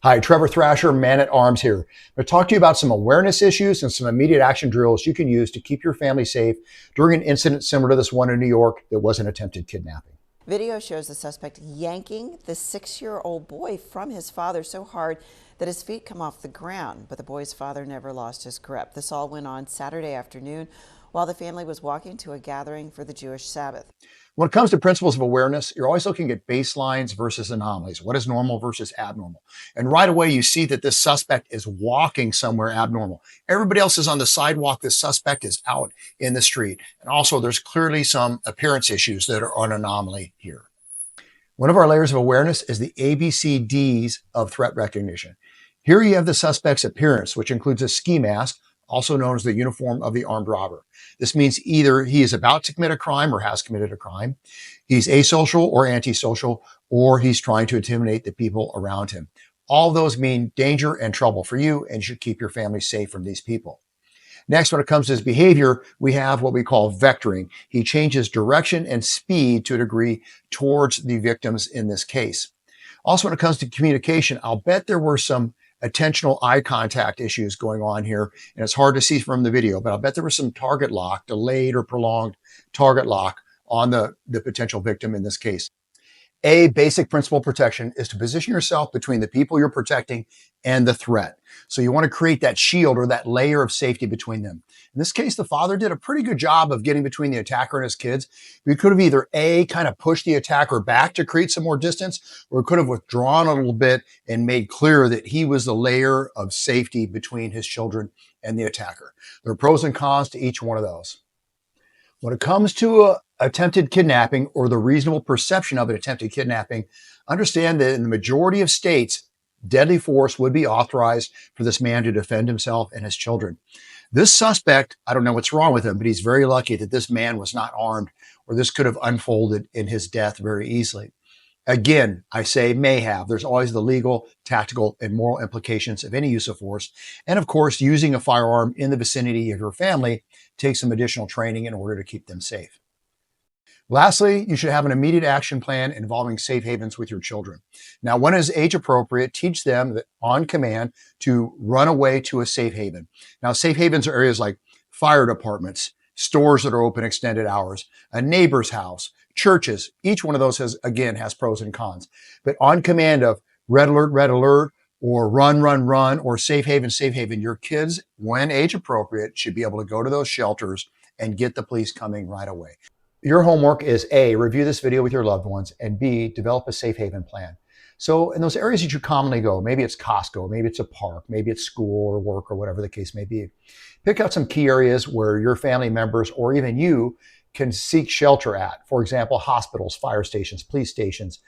Hi, Trevor Thrasher, Man at Arms here. I'm going to talk to you about some awareness issues and some immediate action drills you can use to keep your family safe during an incident similar to this one in New York that was an attempted kidnapping. Video shows the suspect yanking the 6-year-old boy from his father so hard that his feet come off the ground, but the boy's father never lost his grip. This all went on Saturday afternoon while the family was walking to a gathering for the Jewish Sabbath. When it comes to principles of awareness, you're always looking at baselines versus anomalies. What is normal versus abnormal? And right away, you see that this suspect is walking somewhere abnormal. Everybody else is on the sidewalk. This suspect is out in the street. And also, there's clearly some appearance issues that are an anomaly here. One of our layers of awareness is the ABCDs of threat recognition. Here you have the suspect's appearance, which includes a ski mask, also known as the uniform of the armed robber. This means either he is about to commit a crime or has committed a crime, he's asocial or antisocial, or he's trying to intimidate the people around him. All those mean danger and trouble for you, and you should keep your family safe from these people. Next, when it comes to his behavior, we have what we call vectoring. He changes direction and speed to a degree towards the victims in this case. Also, when it comes to communication, I'll bet there were some attentional eye contact issues going on here, and it's hard to see from the video, but I'll bet there was some target lock, delayed or prolonged target lock on the potential victim in this case. A basic principle of protection is to position yourself between the people you're protecting and the threat. So you want to create that shield or that layer of safety between them. In this case, the father did a pretty good job of getting between the attacker and his kids. We could have either A, kind of pushed the attacker back to create some more distance, or could have withdrawn a little bit and made clear that he was the layer of safety between his children and the attacker. There are pros and cons to each one of those. When it comes to attempted kidnapping or the reasonable perception of an attempted kidnapping, understand that in the majority of states, deadly force would be authorized for this man to defend himself and his children. This suspect, I don't know what's wrong with him, but he's very lucky that this man was not armed, or this could have unfolded in his death very easily. Again, I say may have. There's always the legal, tactical, and moral implications of any use of force. And of course, using a firearm in the vicinity of your family takes some additional training in order to keep them safe. Lastly, you should have an immediate action plan involving safe havens with your children. Now, when it is age appropriate, teach them that on command to run away to a safe haven. Now, safe havens are areas like fire departments, stores that are open extended hours, a neighbor's house, churches. Each one of those has pros and cons. But on command of red alert, or run, or safe haven, your kids, when age appropriate, should be able to go to those shelters and get the police coming right away. Your homework is A, review this video with your loved ones, and B, develop a safe haven plan. So in those areas that you commonly go, maybe it's Costco, maybe it's a park, maybe it's school or work or whatever the case may be. Pick out some key areas where your family members or even you can seek shelter at. For example, hospitals, fire stations, police stations,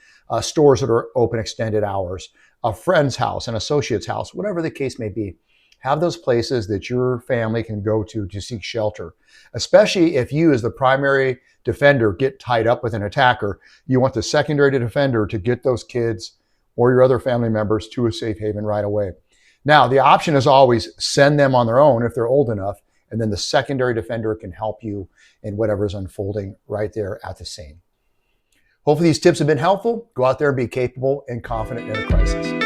stores that are open extended hours, a friend's house, an associate's house, whatever the case may be. Have those places that your family can go to seek shelter. Especially if you, as the primary defender, get tied up with an attacker, you want the secondary defender to get those kids or your other family members to a safe haven right away. Now, the option is always send them on their own if they're old enough, and then the secondary defender can help you in whatever's unfolding right there at the scene. Hopefully these tips have been helpful. Go out there and be capable and confident in a crisis.